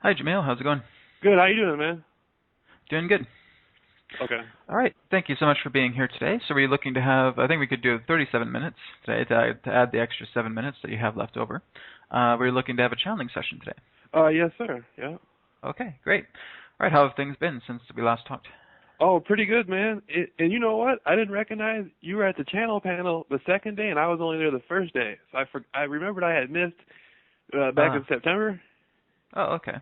Hi, Jameel. How's it going? Good. How you doing, man? Doing good. Okay. All right. Thank you so much for being here today. So we're looking to have, I think we could do 37 minutes today to add the extra 7 minutes that you have left over. We're looking to have a challenge session today. Yes, sir. Yeah. Okay, great. All right, how have things been since we last talked? Oh, pretty good, man. And you know what? I didn't recognize you were at the channel panel the second day, and I was only there the first day. So I remembered I had missed back in Ah, September. oh, okay.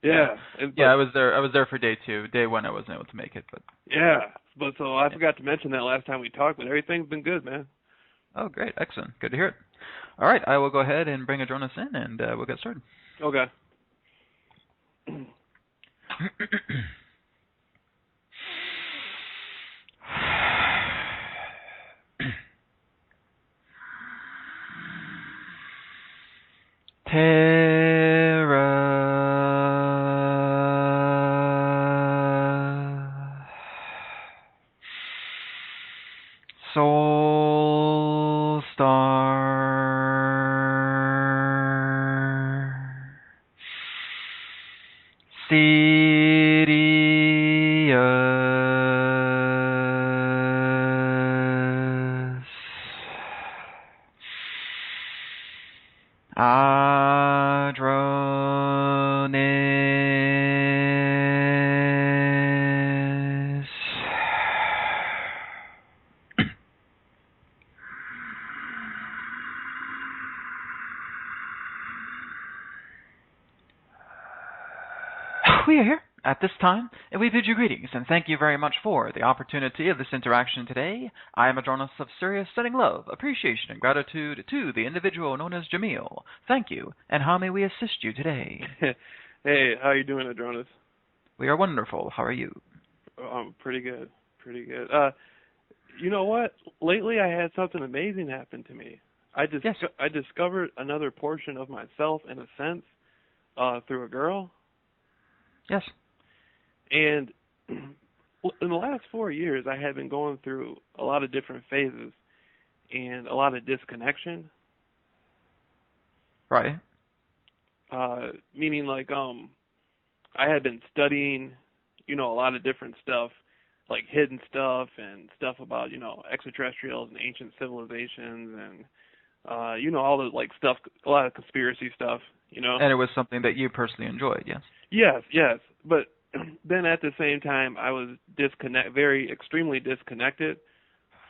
Yeah. Yeah. And Yeah, but I was there. I was there for day two. Day one, I wasn't able to make it, but yeah. But so I yeah. forgot to mention that last time we talked. But everything's been good, man. Oh, great. Excellent. Good to hear it. All right, I will go ahead and bring Adronis in, and we'll get started. Okay. Terra Soul Star Sirius Adronis We are here at this time, and we bid you greetings, and thank you very much for the opportunity of this interaction today. I am Adronis of Sirius, sending love, appreciation, and gratitude to the individual known as Jameel. Thank you, and how may we assist you today? Hey, how you doing, Adronis? We are wonderful. How are you? Pretty good. Pretty good. You know what? Lately, I had something amazing happen to me. Yes, I discovered another portion of myself, in a sense, through a girl. yes, And in the last 4 years, I had been going through a lot of different phases and a lot of disconnection. right, Meaning, like, I had been studying, a lot of different stuff, like hidden stuff and stuff about, extraterrestrials and ancient civilizations and, all the like stuff, a lot of conspiracy stuff. and it was something that you personally enjoyed, yes? Yes, yes. But then at the same time, I was very extremely disconnected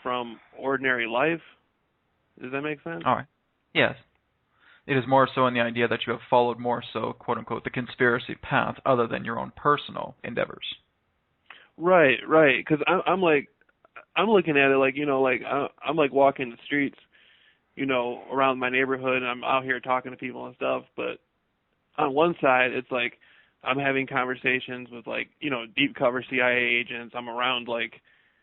from ordinary life. Does that make sense? All right, yes. It is more so in the idea that you have followed more so, quote unquote, the conspiracy path other than your own personal endeavors. Right, right. Because I'm looking at it like, I'm like walking the streets, around my neighborhood, and I'm out here talking to people and stuff. But on one side, it's like I'm having conversations with, like, deep cover CIA agents. I'm around, like,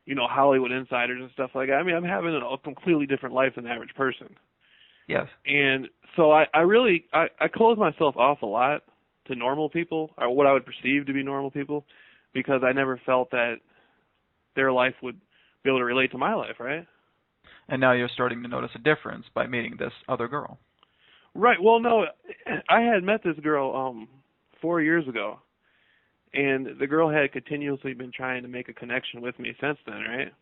Hollywood insiders and stuff like that. I mean, I'm having a completely different life than the average person. Yes, And so I close myself off a lot to normal people, or what I would perceive to be normal people, because I never felt that their life would be able to relate to my life, right? and now you're starting to notice a difference by meeting this other girl. Right. Well, no, I had met this girl 4 years ago, and the girl had continuously been trying to make a connection with me since then, right?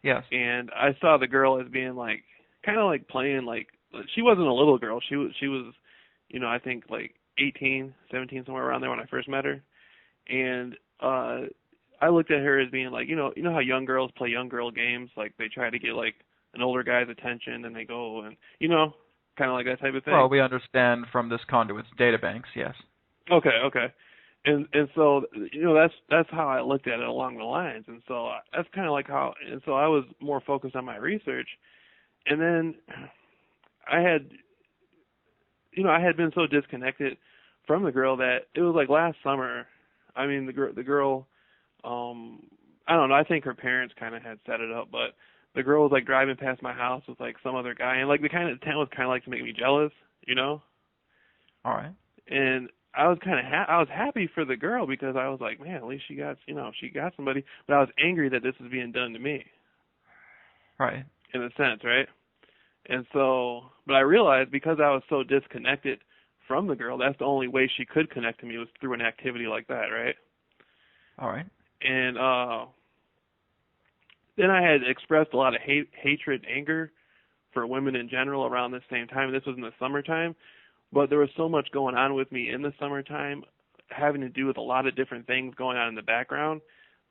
Yes, And I saw the girl as being like kind of like playing like she wasn't a little girl. She was, I think like 18, 17, somewhere around there when I first met her. And I looked at her as being like, you know how young girls play young girl games, like they try to get like an older guy's attention and they go and kind of like that type of well, thing. we understand from this conduit's databanks, yes. Okay, okay. And so that's how I looked at it along the lines. And so that's kind of like how, and so I was more focused on my research. And then I had I had been so disconnected from the girl that it was like last summer. I mean, the girl, I don't know. I think her parents kind of had set it up, but the girl was like driving past my house with like some other guy, and like the intent was kind of like to make me jealous. All right, And I was kind of I was happy for the girl because I was like, man, at least she got she got somebody. But I was angry that this was being done to me, right. in a sense, right? And so, but I realized because I was so disconnected from the girl. That's the only way she could connect to me was through an activity like that, right? All right. And then I had expressed a lot of hatred, anger for women in general around the same time. This was in the summertime, but there was so much going on with me in the summertime, having to do with a lot of different things going on in the background,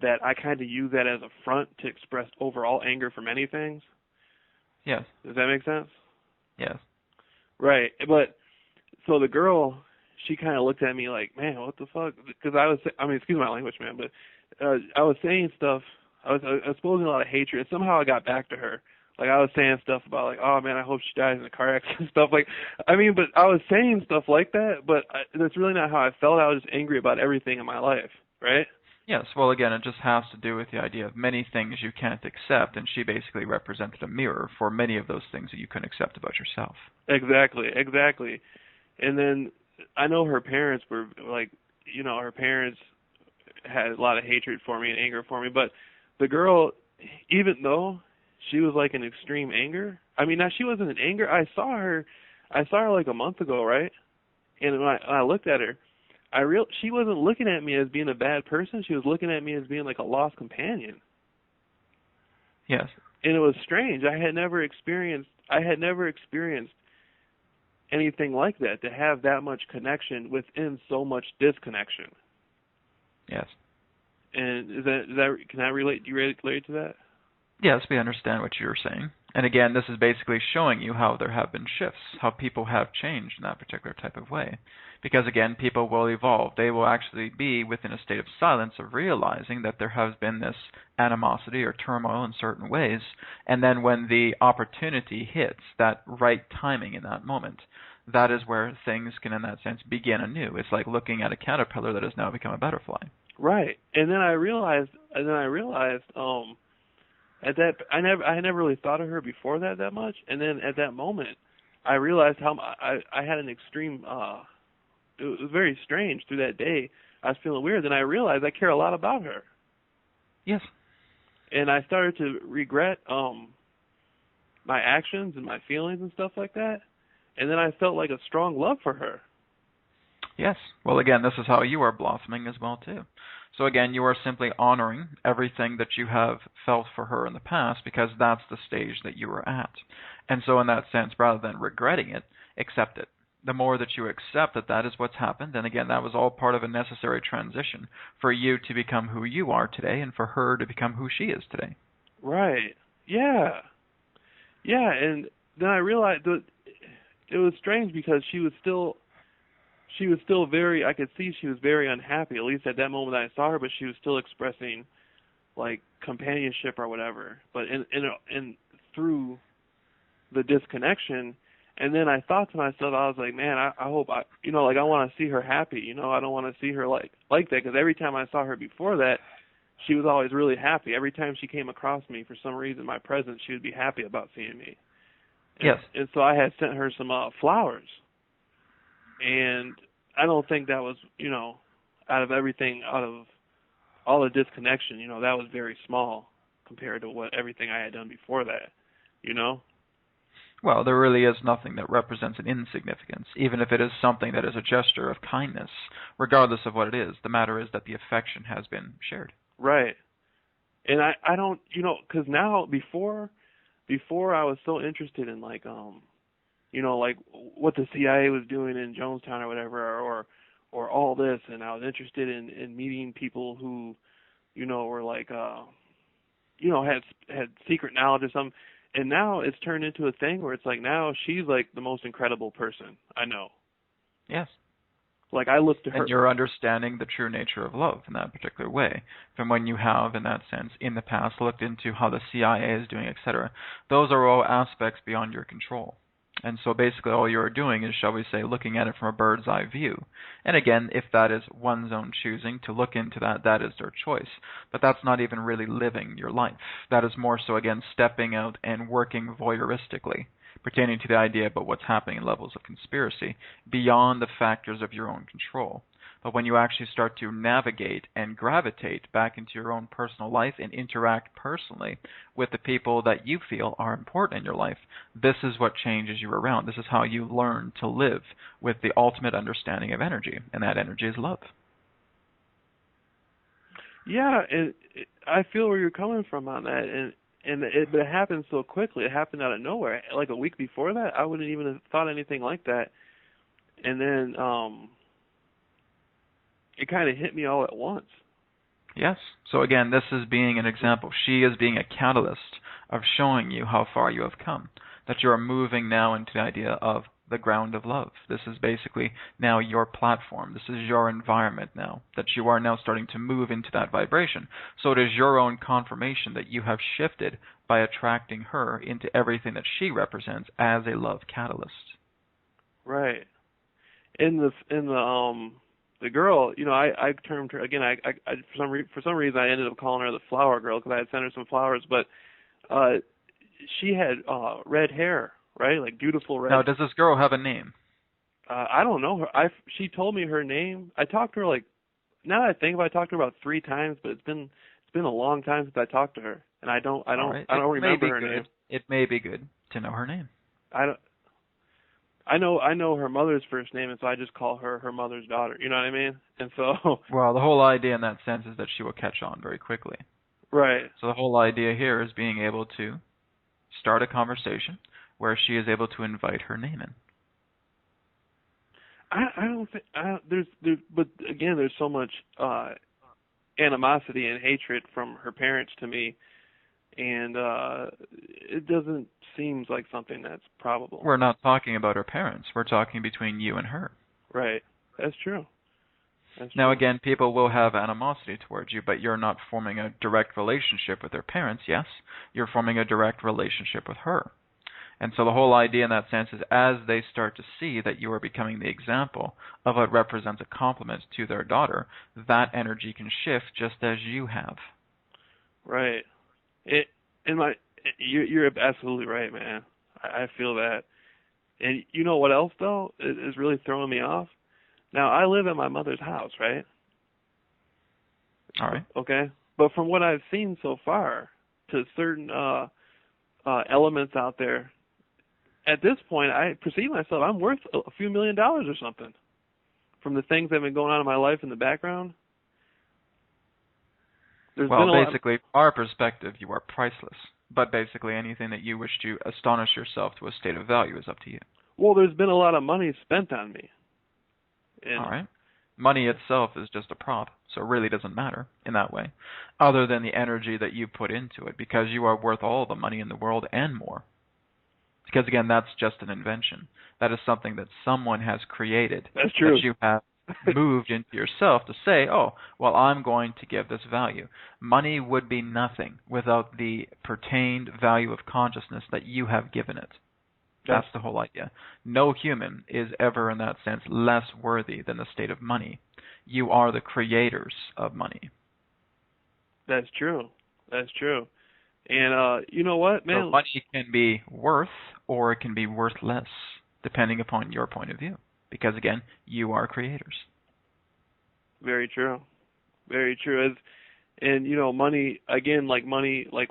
that I kind of use that as a front to express overall anger for many things. Yes. Does that make sense? Yes. Right. But so the girl, she kind of looked at me like, man, what the fuck? Because excuse my language, man, but I was saying stuff. I was exposing a lot of hatred, and somehow I got back to her. Like, I was saying stuff about, like, oh, man, I hope she dies in a car accident and stuff. Like, I mean, but I was saying stuff like that, but that's really not how I felt. I was just angry about everything in my life, right? Yes, well, again, it just has to do with the idea of many things you can't accept, and she basically represented a mirror for many of those things that you couldn't accept about yourself. Exactly. And then I know her parents were, like, you know, her parents had a lot of hatred for me and anger for me, but the girl, even though she was like in extreme anger, I mean, now she wasn't in anger. I saw her like a month ago, right? And when I looked at her, she wasn't looking at me as being a bad person. She was looking at me as being like a lost companion. Yes. And it was strange. I had never experienced anything like that, to have that much connection within so much disconnection. Yes. And can I relate? Do you relate to that? Yes, we understand what you're saying. And again, this is basically showing you how there have been shifts, how people have changed in that particular type of way. Because again, people will evolve. They will actually be within a state of silence of realizing that there has been this animosity or turmoil in certain ways. And then when the opportunity hits, that right timing in that moment, that is where things can, in that sense, begin anew. It's like looking at a caterpillar that has now become a butterfly. Right. And then I realized at that, I never really thought of her before that much, and then at that moment, I realized how I had an extreme. It was very strange through that day. I was feeling weird, and I realized I care a lot about her. Yes. And I started to regret my actions and my feelings and stuff like that, and then I felt like a strong love for her. Yes. Well, again, this is how you are blossoming as well, too. So again, you are simply honoring everything that you have felt for her in the past, because that's the stage that you were at. And so in that sense, rather than regretting it, accept it. The more that you accept that that is what's happened, and again, that was all part of a necessary transition for you to become who you are today and for her to become who she is today. Right. Yeah. Yeah, and then I realized that it was strange because she was still very, I could see she was very unhappy, at least at that moment that I saw her, but she was still expressing, like, companionship or whatever, but in through the disconnection. And then I thought to myself, I was like, man, I hope I want to see her happy, I don't want to see her like that, because every time I saw her before that, she was always really happy. Every time she came across me, for some reason, my presence, she would be happy about seeing me. Yes. And so I had sent her some flowers. And I don't think that was, out of all the disconnection, that was very small compared to everything I had done before that, Well, there really is nothing that represents an insignificance, even if it is something that is a gesture of kindness, regardless of what it is. The matter is that the affection has been shared. Right. And I don't, because now, before I was so interested in, like, like what the CIA was doing in Jonestown or whatever, or all this, and I was interested in meeting people who, were like, had secret knowledge or something. And now it's turned into a thing where it's like, now she's like the most incredible person I know. Yes. Like, I look to her. And you're understanding the true nature of love in that particular way. From when you have, in that sense, in the past, looked into how the CIA is doing, etc. Those are all aspects beyond your control. And so basically all you're doing is, shall we say, looking at it from a bird's eye view. And again, if that is one's own choosing to look into that, that is their choice. But that's not even really living your life. That is more so, again, stepping out and working voyeuristically. pertaining to the idea about what's happening in levels of conspiracy beyond the factors of your own control. But when you actually start to navigate and gravitate back into your own personal life and interact personally with the people that you feel are important in your life, this is what changes you around. This is how you learn to live with the ultimate understanding of energy, and that energy is love. Yeah, and I feel where you're coming from on that, but it happened so quickly. It happened out of nowhere. Like a week before that, I wouldn't even have thought anything like that. And then it kind of hit me all at once. Yes. So again, this is being an example. She is being a catalyst of showing you how far you have come, that you are moving now into the idea of the ground of love. This is basically now your platform. This is your environment now, that you are now starting to move into that vibration. So it is your own confirmation that you have shifted by attracting her into everything that she represents as a love catalyst. Right. In the girl, I termed her again. I for some reason I ended up calling her the flower girl because I had sent her some flowers, but she had red hair, right? Like beautiful red. Now, does this girl have a name? I don't know her. She told me her name. I talked to her now that I think about it, I talked to her about 3 times, but it's been a long time since I talked to her, and I don't remember her name. It may be good to know her name. I know her mother's first name, and so I just call her her mother's daughter. You know what I mean? And so. Well, the whole idea in that sense is that she will catch on very quickly. Right. So the whole idea here is being able to start a conversation where she is able to invite her name in. I don't think but again, there's so much animosity and hatred from her parents to me, and it doesn't seem like something that's probable. We're not talking about her parents. We're talking between you and her. Right. That's true. Now, again, people will have animosity towards you, but you're not forming a direct relationship with their parents, yes? You're forming a direct relationship with her. And so the whole idea in that sense is as they start to see that you are becoming the example of what represents a compliment to their daughter, that energy can shift just as you have. Right. You're absolutely right, man. I feel that. And you know what else, though, is really throwing me off? Now, I live at my mother's house, right? All right. Okay. But from what I've seen so far, to certain elements out there, at this point, I perceive myself, I'm worth a few $1 million or something from the things that have been going on in my life in the background. Well, basically, from our perspective, you are priceless. But basically, anything that you wish to astonish yourself to a state of value is up to you. Well, there's been a lot of money spent on me. All right. Money itself is just a prop, so it really doesn't matter in that way, other than the energy that you put into it, because you are worth all the money in the world and more. Because, again, that's just an invention. That is something that someone has created. That's true. That you have moved into yourself to say, oh, well, I'm going to give this value. Money would be nothing without the pertained value of consciousness that you have given it. That's the whole idea. No human is ever, in that sense, less worthy than the state of money. You are the creators of money. That's true. That's true. And you know what, man? So money can be worth or it can be worthless, depending upon your point of view. Because, again, you are creators. Very true. Very true. And, money, again, like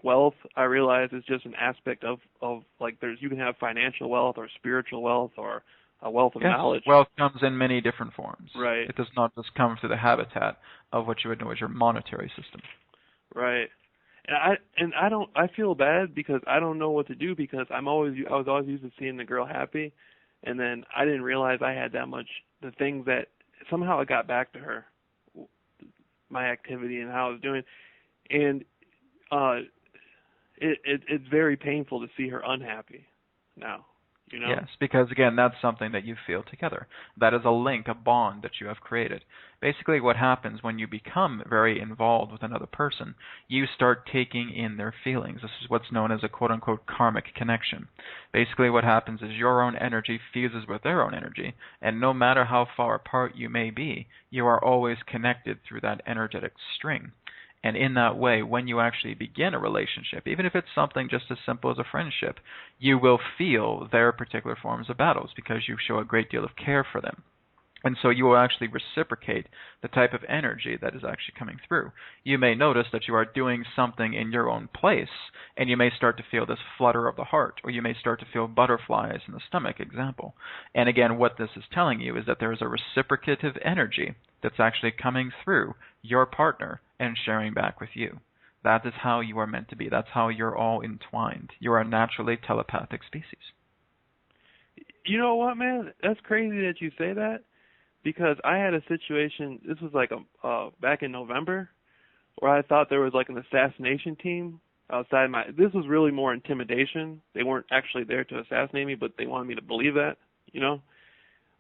wealth, I realize is just an aspect of you can have financial wealth or spiritual wealth or a wealth of knowledge. Wealth comes in many different forms. Right. It does not just come through the habitat of what you would know as your monetary system. Right. I feel bad because I don't know what to do because I was always used to seeing the girl happy, and then I didn't realize I had that much, the things that somehow it got back to her, my activity and how I was doing, and it's very painful to see her unhappy now. Yes, because, again, that's something that you feel together. That is a link, a bond that you have created. Basically, what happens when you become very involved with another person, you start taking in their feelings. This is what's known as a quote-unquote karmic connection. Basically, what happens is your own energy fuses with their own energy, and no matter how far apart you may be, you are always connected through that energetic string. And in that way, when you actually begin a relationship, even if it's something just as simple as a friendship, you will feel their particular forms of battles because you show a great deal of care for them. And so you will actually reciprocate the type of energy that is actually coming through. You may notice that you are doing something in your own place, and you may start to feel this flutter of the heart, or you may start to feel butterflies in the stomach, example. And again, what this is telling you is that there is a reciprocative energy that's actually coming through your partner and sharing back with you. That is how you are meant to be. That's how you're all entwined. You are a naturally telepathic species. You know what, man? That's crazy that you say that. Because I had a situation, this was like back in November, where I thought there was like an assassination team outside this was really more intimidation. They weren't actually there to assassinate me, but they wanted me to believe that, you know.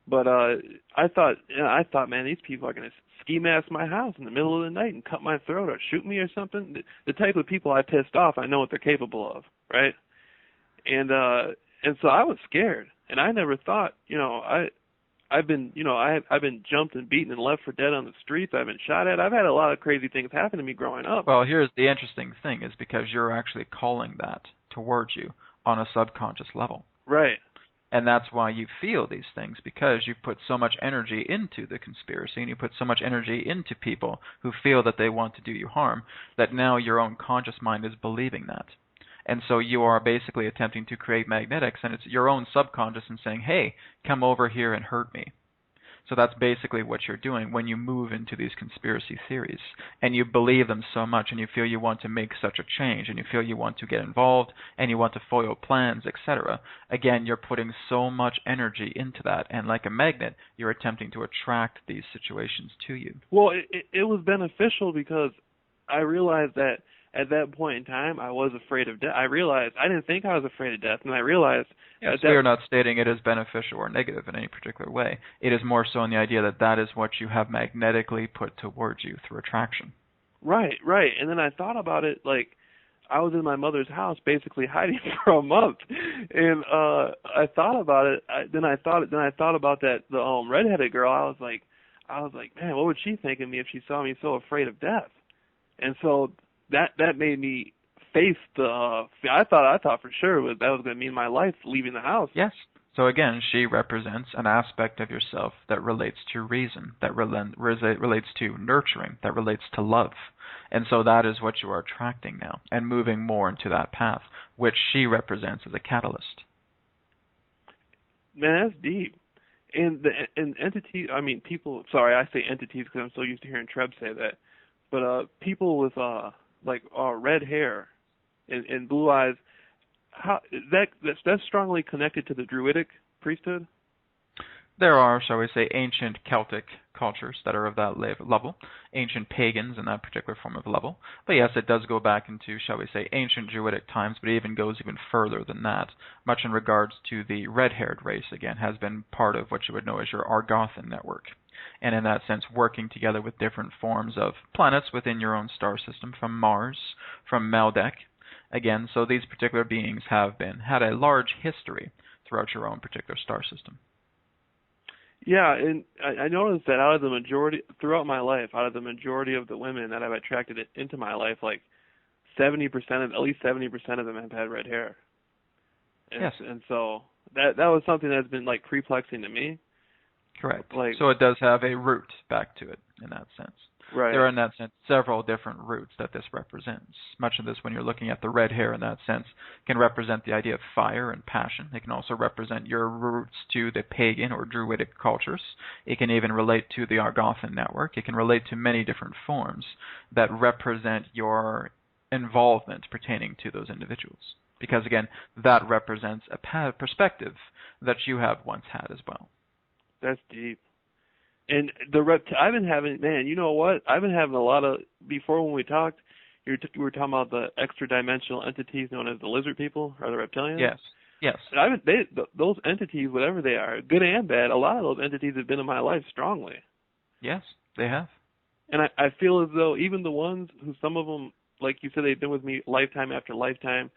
But I thought, man, these people are going to ski mask my house in the middle of the night and cut my throat or shoot me or something. The type of people I pissed off, I know what they're capable of, right? And so I was scared, and I never thought, you know, I've been jumped and beaten and left for dead on the streets. I've been shot at. I've had a lot of crazy things happen to me growing up. Well, here's the interesting thing is because you're actually calling that towards you on a subconscious level. Right. And that's why you feel these things, because you've put so much energy into the conspiracy and you put so much energy into people who feel that they want to do you harm, that now your own conscious mind is believing that. And so you are basically attempting to create magnetics, and it's your own subconscious and saying, hey, come over here and hurt me. So that's basically what you're doing when you move into these conspiracy theories. And you believe them so much, and you feel you want to make such a change, and you feel you want to get involved, and you want to foil plans, etc. Again, you're putting so much energy into that, and like a magnet, you're attempting to attract these situations to you. Well, it was beneficial because I realized that at that point in time, I was afraid of death. I realized I didn't think I was afraid of death, and I realized. Yes, we are not stating it as beneficial or negative in any particular way. It is more so in the idea that that is what you have magnetically put towards you through attraction. Right. And then I thought about it like I was in my mother's house, basically hiding for a month, and I thought about it. Then I thought about the redheaded girl. I was like, man, what would she think of me if she saw me so afraid of death? And so that made me face I thought for sure that was going to mean my life leaving the house. Yes. So again, she represents an aspect of yourself that relates to reason, that relates to nurturing, that relates to love. And so that is what you are attracting now and moving more into that path, which she represents as a catalyst. Man, that's deep. And entities, I mean, people, sorry, I say entities because I'm so used to hearing Treb say that, but people with red hair and blue eyes, that's strongly connected to the Druidic priesthood? There are, shall we say, ancient Celtic cultures that are of that level, ancient pagans in that particular form of level. But yes, it does go back into, shall we say, ancient Druidic times, but it even goes even further than that. Much in regards to the red-haired race, again, has been part of what you would know as your Argothan network. And in that sense, working together with different forms of planets within your own star system, from Mars, from Maldek. Again, so these particular beings had a large history throughout your own particular star system. Yeah, and I noticed that out of the majority, throughout my life, out of the majority of the women that I've attracted into my life, like at least 70% of them have had red hair. And, yes. And so that was something that's been like perplexing to me. Correct. So it does have a root back to it in that sense. Right. There are in that sense several different roots that this represents. Much of this, when you're looking at the red hair in that sense, can represent the idea of fire and passion. It can also represent your roots to the pagan or Druidic cultures. It can even relate to the Argothan network. It can relate to many different forms that represent your involvement pertaining to those individuals. Because again, that represents a perspective that you have once had as well. That's deep. And I've been having, man, you know what? I've been having a lot of, before when we talked, we were talking about the extra-dimensional entities known as the lizard people, or the reptilians. Yes. Those entities, whatever they are, good and bad, a lot of those entities have been in my life strongly. Yes, they have. And I feel as though even the ones who, some of them, like you said, they've been with me lifetime after lifetime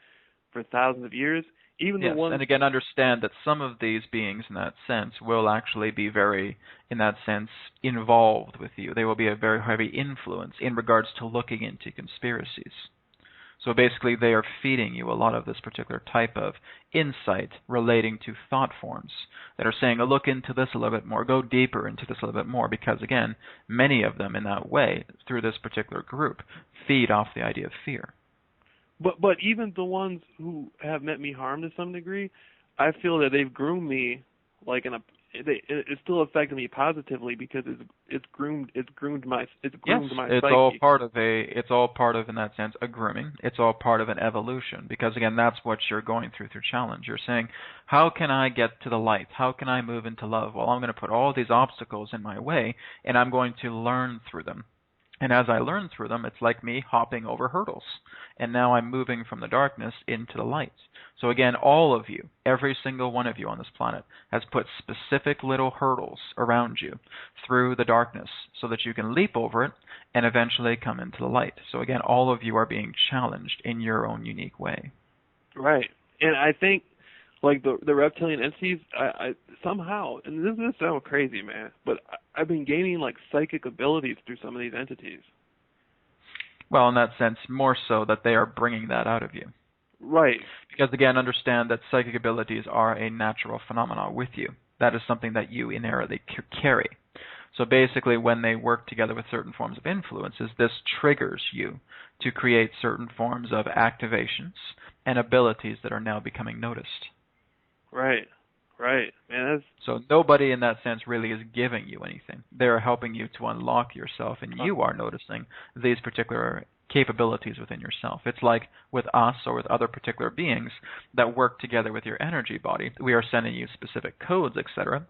for thousands of years, even the Yes, ones. and again, understand that some of these beings, in that sense, will actually be very, in that sense, involved with you. They will be a very heavy influence in regards to looking into conspiracies. So basically, they are feeding you a lot of this particular type of insight relating to thought forms that are saying, oh, look into this a little bit more, go deeper into this a little bit more, because again, many of them in that way, through this particular group, feed off the idea of fear. But even the ones who have meant me harm to some degree, I feel that they've groomed me like it's still affected me positively because it's groomed my Yes, it's psyche. all part of in that sense a grooming. It's all part of an evolution, because again, that's what you're going through challenge. You're saying, how can I get to the light? How can I move into love? Well, I'm going to put all these obstacles in my way, and I'm going to learn through them. And as I learn through them, it's like me hopping over hurdles. And now I'm moving from the darkness into the light. So again, all of you, every single one of you on this planet, has put specific little hurdles around you through the darkness so that you can leap over it and eventually come into the light. So again, all of you are being challenged in your own unique way. Right. And I think like the reptilian entities, I somehow, and this is sound crazy, man, but I've been gaining like psychic abilities through some of these entities. Well, in that sense, more so that they are bringing that out of you. Right. Because again, understand that psychic abilities are a natural phenomenon with you. That is something that you inherently carry. So basically, when they work together with certain forms of influences, this triggers you to create certain forms of activations and abilities that are now becoming noticed. Right. Right. Man, so nobody in that sense really is giving you anything. They're helping you to unlock yourself, and you are noticing these particular capabilities within yourself. It's like with us or with other particular beings that work together with your energy body. We are sending you specific codes, etc.,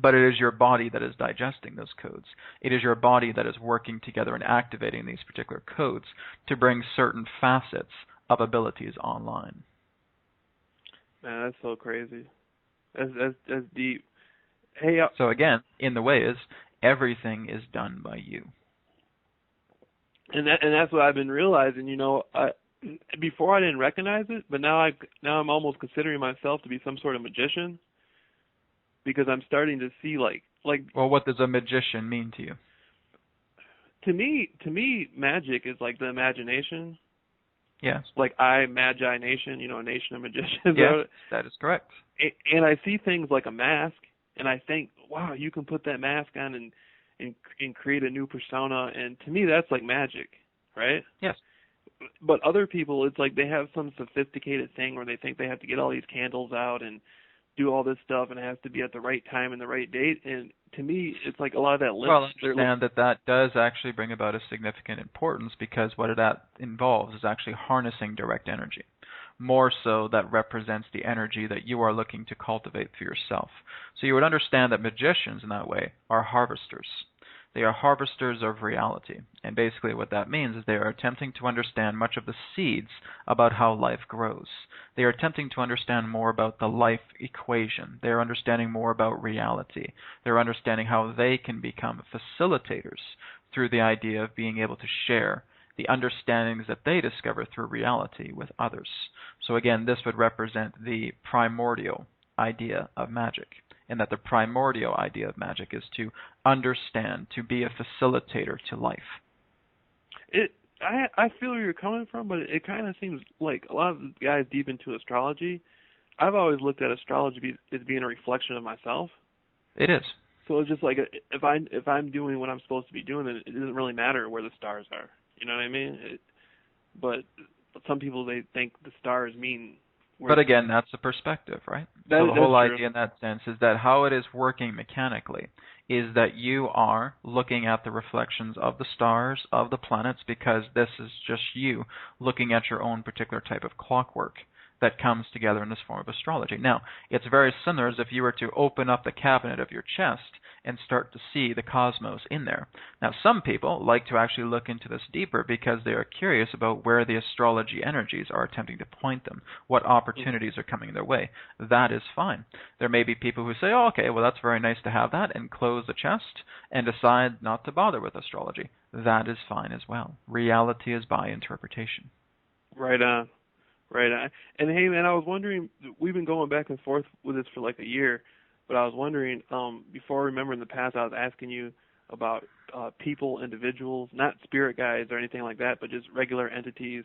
but it is your body that is digesting those codes. It is your body that is working together and activating these particular codes to bring certain facets of abilities online. Man, that's so crazy. That's deep. Hey. So again, in the way is everything is done by you. And that's what I've been realizing. You know, before I didn't recognize it, but now I'm almost considering myself to be some sort of magician, because I'm starting to see like. Well, what does a magician mean to you? To me, magic is like the imagination. Yes. Like Magi Nation, you know, a nation of magicians. Yes, that is correct. And I see things like a mask, and I think, wow, you can put that mask on and create a new persona, and to me that's like magic, right? Yes. But other people, it's like they have some sophisticated thing where they think they have to get all these candles out and do all this stuff, and it has to be at the right time and the right date. And to me, it's like a lot of that. Well, understand that does actually bring about a significant importance, because what that involves is actually harnessing direct energy. More so, that represents the energy that you are looking to cultivate for yourself. So you would understand that magicians in that way are harvesters. They are harvesters of reality. And basically what that means is they are attempting to understand much of the seeds about how life grows. They are attempting to understand more about the life equation. They are understanding more about reality. They're understanding how they can become facilitators through the idea of being able to share the understandings that they discover through reality with others. So again, this would represent the primordial idea of magic, and that the primordial idea of magic is to understand, to be a facilitator to life. I feel where you're coming from, but it kind of seems like a lot of guys deep into astrology, I've always looked at astrology as being a reflection of myself. It is. So it's just like if I'm doing what I'm supposed to be doing, then it doesn't really matter where the stars are. You know what I mean? But some people, they think the stars mean. But again, that's a perspective, right? So the whole idea in that sense is that how it is working mechanically is that you are looking at the reflections of the stars, of the planets, because this is just you looking at your own particular type of clockwork that comes together in this form of astrology. Now, it's very similar as if you were to open up the cabinet of your chest and start to see the cosmos in there. Now, some people like to actually look into this deeper because they are curious about where the astrology energies are attempting to point them, what opportunities are coming their way. That is fine. There may be people who say, oh, okay, well, that's very nice to have that, and close the chest and decide not to bother with astrology. That is fine as well. Reality is by interpretation. Right on. Right. And hey, man, I was wondering, we've been going back and forth with this for like a year, but I was wondering, before, remember in the past I was asking you about people, individuals, not spirit guides or anything like that, but just regular entities,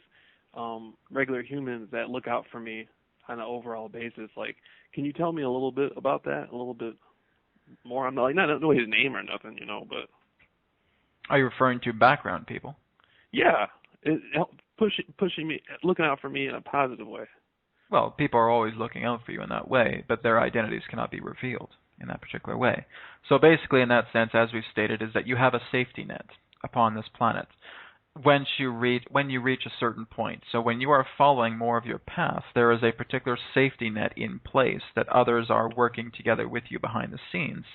regular humans that look out for me on an overall basis. Like, can you tell me a little bit about that, a little bit more? I'm not know his name or nothing, but. Are you referring to background people? Yeah, it helped pushing me, looking out for me in a positive way. Well, people are always looking out for you in that way, but their identities cannot be revealed in that particular way. So basically, in that sense, as we've stated, is that you have a safety net upon this planet. When you reach a certain point, so when you are following more of your path, there is a particular safety net in place that others are working together with you behind the scenes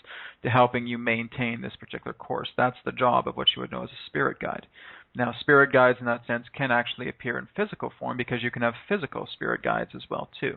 to helping you maintain this particular course. That's the job of what you would know as a spirit guide. Now, spirit guides in that sense can actually appear in physical form because you can have physical spirit guides as well too.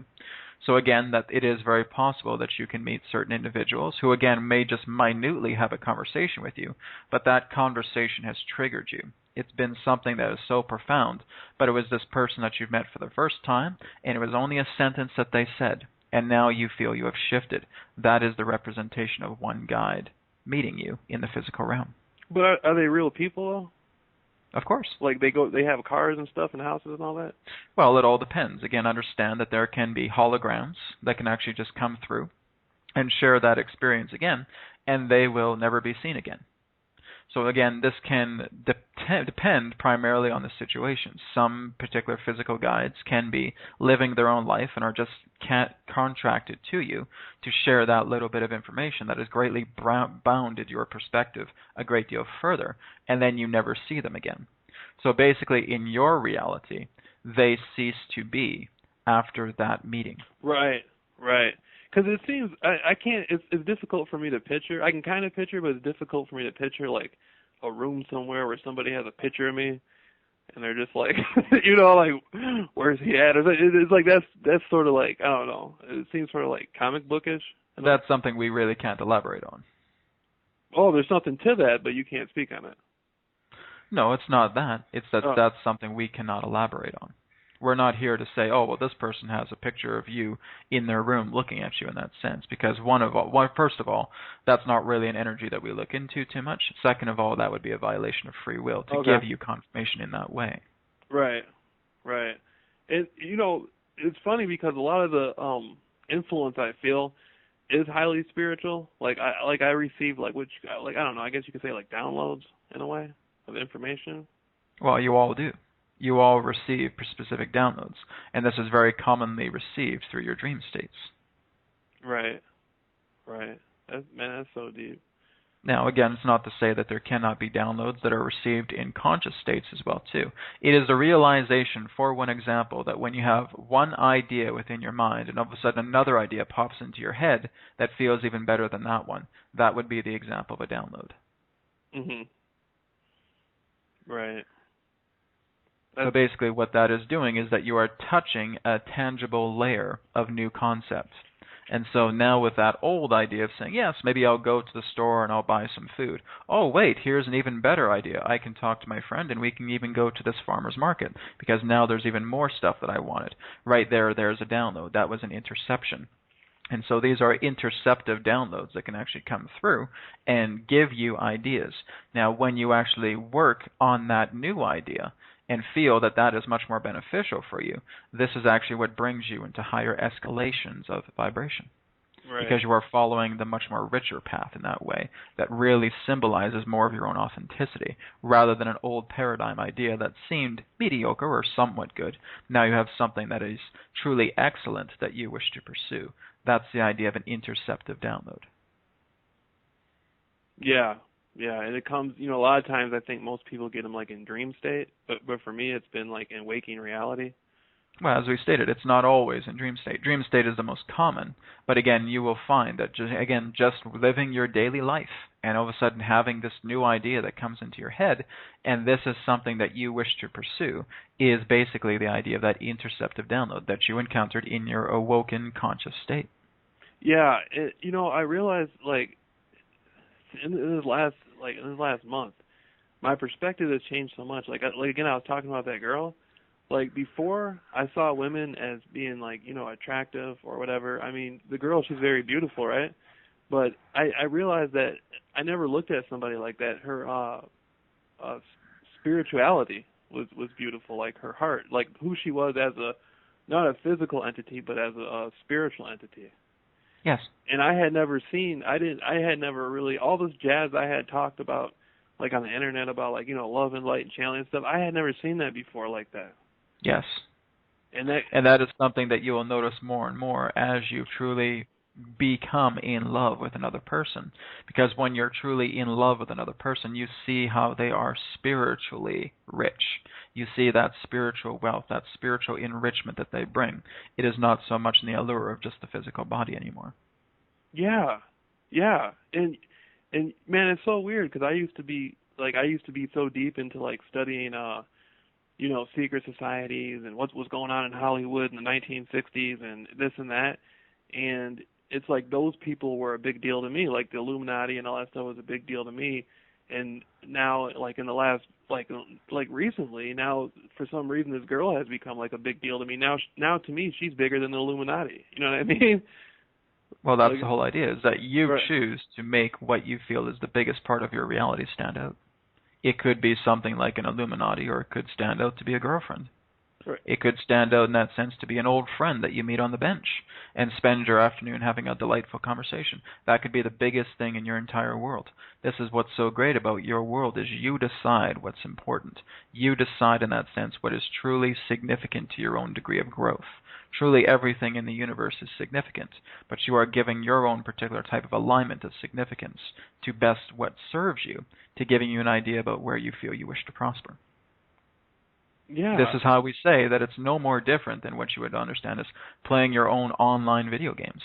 So again, that it is very possible that you can meet certain individuals who again may just minutely have a conversation with you, but that conversation has triggered you. It's been something that is so profound, but it was this person that you've met for the first time, and it was only a sentence that they said, and now you feel you have shifted. That is the representation of one guide meeting you in the physical realm. But are they real people though? Of course. Like they have cars and stuff and houses and all that? Well, it all depends. Again, understand that there can be holograms that can actually just come through and share that experience again, and they will never be seen again. So again, this can depend primarily on the situation. Some particular physical guides can be living their own life and are just contracted to you to share that little bit of information that has greatly bounded your perspective a great deal further, and then you never see them again. So basically, in your reality, they cease to be after that meeting. Right. Because it seems I can't. It's difficult for me to picture. I can kind of picture, but it's difficult for me to picture like a room somewhere where somebody has a picture of me, and they're just like, like, where's he at? It's like that's sort of like, I don't know. It seems sort of like comic bookish. That's something we really can't elaborate on. Oh, there's something to that, but you can't speak on it. No, it's not that. It's that that's something we cannot elaborate on. We're not here to say, oh, well, this person has a picture of you in their room looking at you in that sense, because first of all, that's not really an energy that we look into too much. Second of all, that would be a violation of free will to give you confirmation in that way. Right. And, it's funny because a lot of the influence I feel is highly spiritual. Like I receive I don't know, I guess you could say like downloads in a way of information. Well, you all do. You all receive specific downloads, and this is very commonly received through your dream states. Right. That's so deep. Now, again, it's not to say that there cannot be downloads that are received in conscious states as well, too. It is the realization, for one example, that when you have one idea within your mind, and all of a sudden another idea pops into your head that feels even better than that one, that would be the example of a download. Mhm. Right. So basically what that is doing is that you are touching a tangible layer of new concepts. And so now with that old idea of saying, yes, maybe I'll go to the store and I'll buy some food. Oh, wait, here's an even better idea. I can talk to my friend and we can even go to this farmer's market because now there's even more stuff that I wanted. Right there's a download. That was an interception. And so these are interceptive downloads that can actually come through and give you ideas. Now, when you actually work on that new idea and feel that that is much more beneficial for you, this is actually what brings you into higher escalations of vibration. Right. Because you are following the much more richer path in that way that really symbolizes more of your own authenticity rather than an old paradigm idea that seemed mediocre or somewhat good. Now you have something that is truly excellent that you wish to pursue. That's the idea of an interceptive download. Yeah, and it comes, a lot of times I think most people get them like in dream state, but for me it's been like in waking reality. Well, as we stated, it's not always in dream state. Dream state is the most common, but again, you will find that just living your daily life and all of a sudden having this new idea that comes into your head, and this is something that you wish to pursue, is basically the idea of that interceptive download that you encountered in your awoken conscious state. Yeah, I realized in this last month, my perspective has changed so much. Like again, I was talking about that girl. like before I saw women as being like, attractive or whatever. I mean, the girl, she's very beautiful, right? But I realized that I never looked at somebody like that. Her uh spirituality was beautiful, like her heart, like who she was as a not a physical entity, but as a spiritual entity. Yes. And I had never seen, I had never really, all this jazz I had talked about, like on the internet about like, love and light and channeling and stuff, I had never seen that before like that. Yes. And that, And that is something that you will notice more and more as you truly become in love with another person. Because when you're truly in love with another person, you see how they are spiritually rich. You see that spiritual wealth, that spiritual enrichment that they bring. It is not so much in the allure of just the physical body anymore. yeah, yeah. And man, it's so weird because I used to be so deep into like studying, secret societies and what was going on in Hollywood in the 1960s and this and that. And it's like those people were a big deal to me, like the Illuminati and all that stuff was a big deal to me. And now, like in the last, like recently, now for some reason this girl has become like a big deal to me. Now to me, she's bigger than the Illuminati. You know what I mean? Well, that's Like, the whole idea, is that you right. choose to make what you feel is the biggest part of your reality stand out. It could be something like an Illuminati, or it could stand out to be a girlfriend. Right. It could stand out in that sense to be an old friend that you meet on the bench and spend your afternoon having a delightful conversation. That could be the biggest thing in your entire world. This is what's so great about your world, is you decide what's important. You decide in that sense what is truly significant to your own degree of growth. Truly everything in the universe is significant, but you are giving your own particular type of alignment of significance to best what serves you, to giving you an idea about where you feel you wish to prosper. Yeah. This is how we say that it's no more different than what you would understand as playing your own online video games.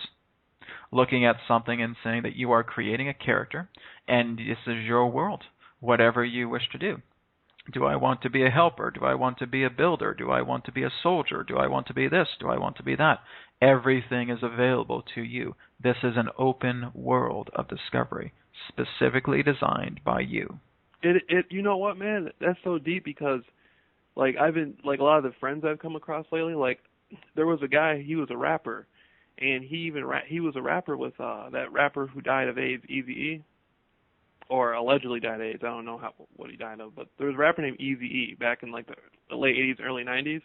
Looking at something and saying that you are creating a character, and this is your world, whatever you wish to do. Do I want to be a helper? Do I want to be a builder? Do I want to be a soldier? Do I want to be this? Do I want to be that? Everything is available to you. This is an open world of discovery, specifically designed by you. You know what, man? That's so deep because, like, I've been, like, a lot of the friends I've come across lately, like, there was a guy, he was a rapper, and he was a rapper with that rapper who died of AIDS, Eazy-E, or allegedly died of AIDS. I don't know what he died of, but there was a rapper named Eazy-E back in like the late 80s, early 90s,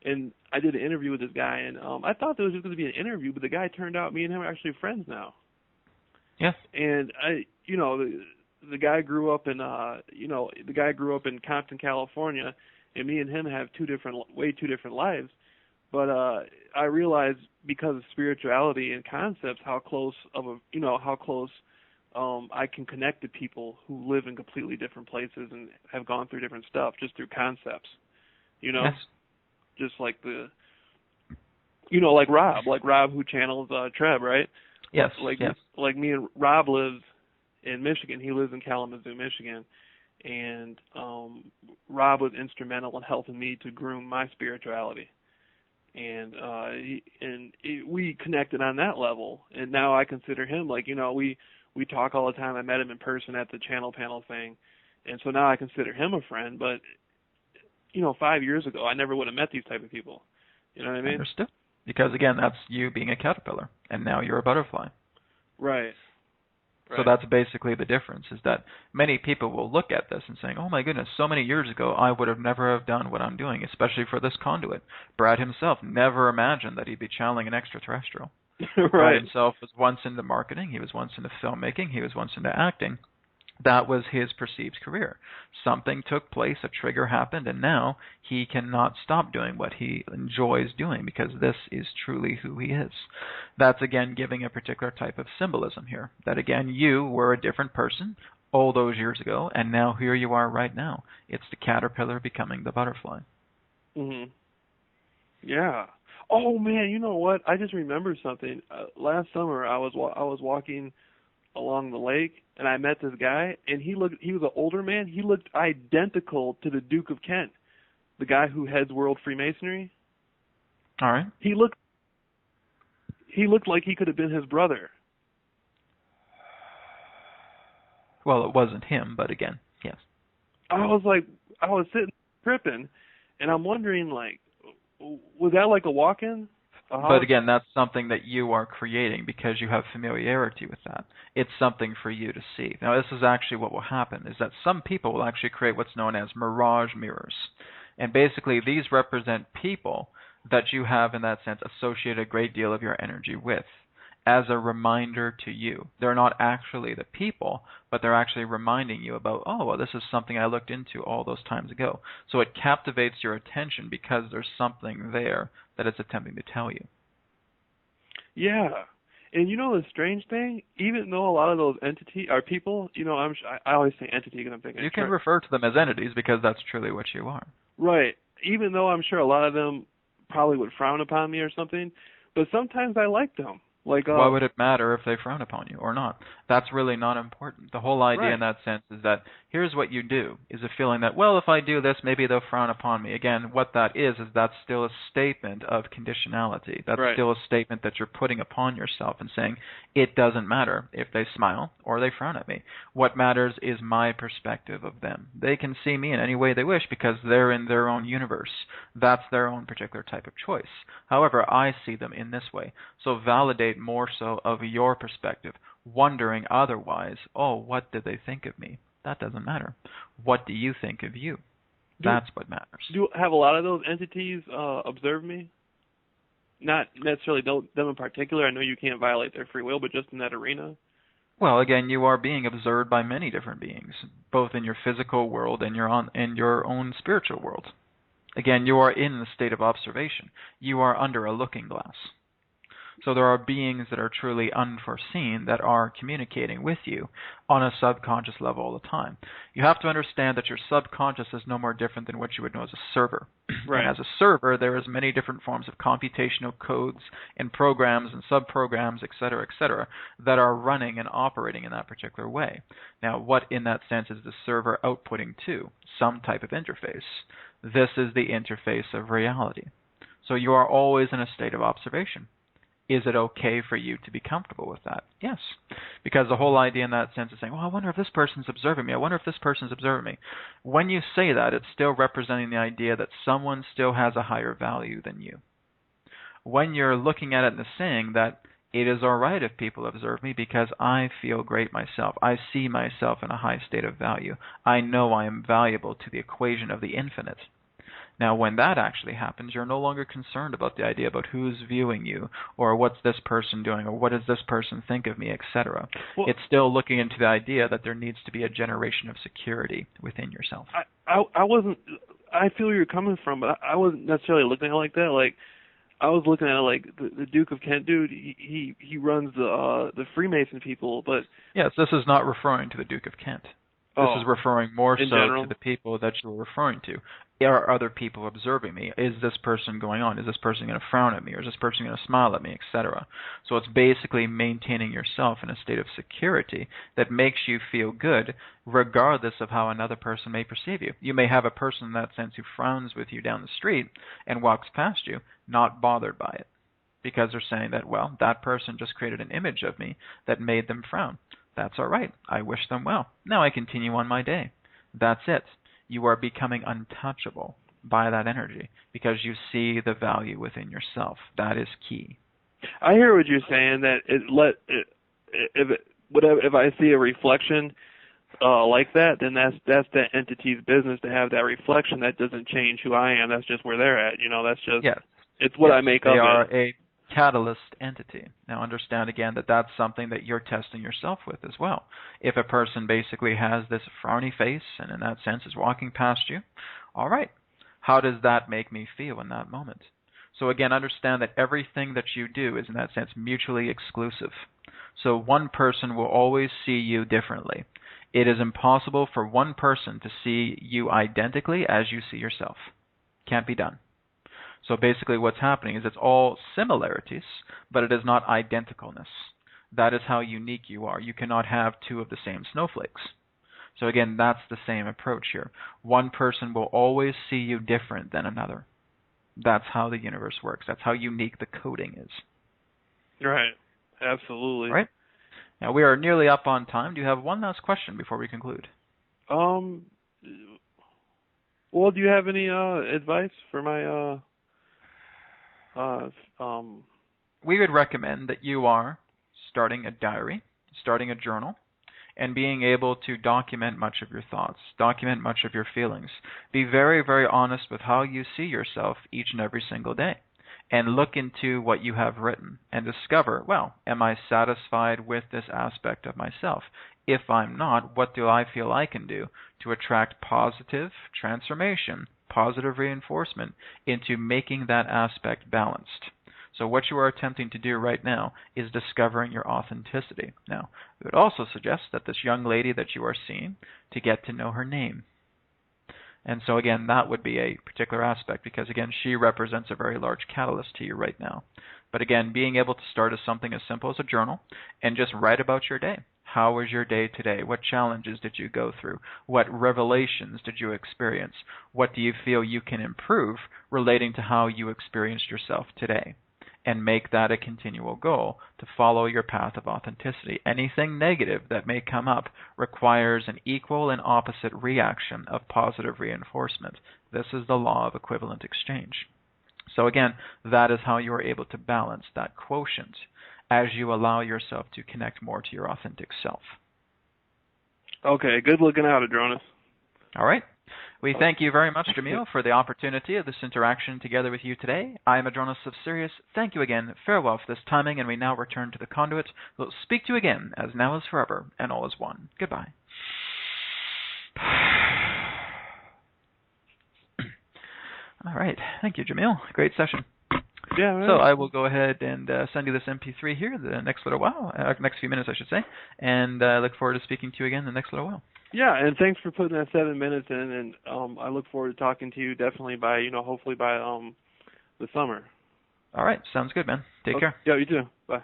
and I did an interview with this guy, and I thought there was just going to be an interview, but the guy turned out me and him are actually friends now. Yes. And the guy grew up in Compton, California, and me and him have way two different lives. But I realized because of spirituality and concepts how close I can connect to people who live in completely different places and have gone through different stuff just through concepts. Yes. Just like like Rob who channels Treb, right? Yes. Like me and Rob lives in Michigan. He lives in Kalamazoo, Michigan. And Rob was instrumental in helping me to groom my spirituality. And we connected on that level. And now I consider him we talk all the time. I met him in person at the channel panel thing. And so now I consider him a friend. But, 5 years ago, I never would have met these type of people. You know what I mean? Understood. Because, again, that's you being a caterpillar, and now you're a butterfly. Right. So that's basically the difference, is that many people will look at this and saying, oh my goodness, so many years ago I would have never have done what I'm doing, especially for this conduit. Brad himself never imagined that he'd be channeling an extraterrestrial. Right. Brad himself was once into marketing, he was once into filmmaking, he was once into acting. That was his perceived career. Something took place, a trigger happened, and now he cannot stop doing what he enjoys doing because this is truly who he is. That's, again, giving a particular type of symbolism here. That, again, you were a different person all those years ago, and now here you are right now. It's the caterpillar becoming the butterfly. Mhm. Yeah. Oh man, you know what? I just remembered something. Last summer, I was walking along the lake, and I met this guy, and he was an older man. He looked identical to the Duke of Kent, the guy who heads World Freemasonry. All right. He looked like he could have been his brother. Well, it wasn't him, but again, yes. I was sitting tripping, And I'm wondering, like, was that like a walk-in? A But house? again, that's something that you are creating because you have familiarity with that. It's something for you to see. Now, this is actually what will happen, is that some people will actually create what's known as mirage mirrors. And basically, these represent people that you have, in that sense, associated a great deal of your energy with as a reminder to you. They're not actually the people, but they're actually reminding you about, oh, well, this is something I looked into all those times ago. So it captivates your attention because there's something there that it's attempting to tell you. Yeah. And you know the strange thing? Even though a lot of those entities are people, you know, I always say entity because I'm thinking You can refer to them as entities because that's truly what you are. right. Even though I'm sure a lot of them probably would frown upon me or something, but sometimes I like them. Like, Why would it matter if they frown upon you or not? That's really not important. The whole idea in right. that sense is that here's what you do, is a feeling that, well, if I do this, maybe they'll frown upon me. Again, what that is that's still a statement of conditionality. That's Right. still a statement that you're putting upon yourself and saying, it doesn't matter if they smile or they frown at me. What matters is my perspective of them. They can see me in any way they wish because they're in their own universe. That's their own particular type of choice. However, I see them in this way. So validate more so of your perspective, wondering otherwise, oh, what did they think of me? That doesn't matter. What do you think of you? That's what matters. Do have a lot of those entities observe me? Not necessarily them in particular. I know you can't violate their free will, but just in that arena. Well, again, you are being observed by many different beings, both in your physical world and your own spiritual world. Again, you are in the state of observation. You are under a looking glass. So there are beings that are truly unforeseen that are communicating with you on a subconscious level all the time. You have to understand that your subconscious is no more different than what you would know as a server. Right. And as a server, there is many different forms of computational codes and programs and subprograms, et cetera, that are running and operating in that particular way. Now, what in that sense is the server outputting to? Some type of interface. This is the interface of reality. So you are always in a state of observation. Is it okay for you to be comfortable with that? Yes. Because the whole idea in that sense is saying, well, I wonder if this person's observing me. I wonder if this person's observing me. When you say that, it's still representing the idea that someone still has a higher value than you. When you're looking at it and saying that it is all right if people observe me because I feel great myself. I see myself in a high state of value. I know I am valuable to the equation of the infinite. Now, when that actually happens, you're no longer concerned about the idea about who's viewing you, or what's this person doing, or what does this person think of me, etc. Well, it's still looking into the idea that there needs to be a generation of security within yourself. I wasn't. I feel where you're coming from, but I wasn't necessarily looking at it like that. Like, I was looking at it like the Duke of Kent dude. He runs the Freemason people, but yes, this is not referring to the Duke of Kent. This is referring more so to the people that you're referring to. Are other people observing me? Is this person going on? Is this person going to frown at me? Or is this person going to smile at me, etc.? So it's basically maintaining yourself in a state of security that makes you feel good regardless of how another person may perceive you. You may have a person in that sense who frowns with you down the street and walks past you, not bothered by it. Because they're saying that, well, that person just created an image of me that made them frown. That's all right. I wish them well. Now I continue on my day. That's it. You are becoming untouchable by that energy because you see the value within yourself. That is key. I hear what you're saying. That if I see a reflection like that, then that's that entity's business to have that reflection. That doesn't change who I am. That's just where they're at. You know, that's just it's what I make of it. They are a catalyst entity. Now understand again that that's something that you're testing yourself with as well. If a person basically has this frowny face and in that sense is walking past you, all right, how does that make me feel in that moment? So again, understand that everything that you do is in that sense mutually exclusive. So one person will always see you differently. It is impossible for one person to see you identically as you see yourself. Can't be done. So basically what's happening is it's all similarities, but it is not identicalness. That is how unique you are. You cannot have two of the same snowflakes. So again, that's the same approach here. One person will always see you different than another. That's how the universe works. That's how unique the coding is. Right. Absolutely. Right? Now we are nearly up on time. Do you have one last question before we conclude? Well, Well, do you have any advice for my We would recommend that you are starting a diary, starting a journal, and being able to document much of your thoughts, document much of your feelings. Be very, very honest with how you see yourself each and every single day. And look into what you have written and discover, well, am I satisfied with this aspect of myself? If I'm not, what do I feel I can do to attract positive transformation, positive reinforcement into making that aspect balanced? So what you are attempting to do right now is discovering your authenticity. Now, we would also suggest that this young lady that you are seeing, to get to know her name. And so again, that would be a particular aspect because again, she represents a very large catalyst to you right now. But again, being able to start as something as simple as a journal and just write about your day. How was your day today? What challenges did you go through? What revelations did you experience? What do you feel you can improve relating to how you experienced yourself today? And make that a continual goal to follow your path of authenticity. Anything negative that may come up requires an equal and opposite reaction of positive reinforcement. This is the law of equivalent exchange. So again, that is how you are able to balance that quotient as you allow yourself to connect more to your authentic self. Okay, good looking out, Adronis. All right. We thank you very much, Jameel, for the opportunity of this interaction together with you today. I am Adronis of Sirius. Thank you again. Farewell for this timing, and we now return to the conduit. We'll speak to you again, as now is forever, and all is one. Goodbye. All right. Thank you, Jameel. Great session. Yeah, right. So I will go ahead and send you this MP3 here the next little while, next few minutes, I should say, and I look forward to speaking to you again the next little while. Yeah, and thanks for putting that 7 minutes in, and I look forward to talking to you definitely by, hopefully by the summer. All right. Sounds good, man. Take care. Yeah, you too. Bye.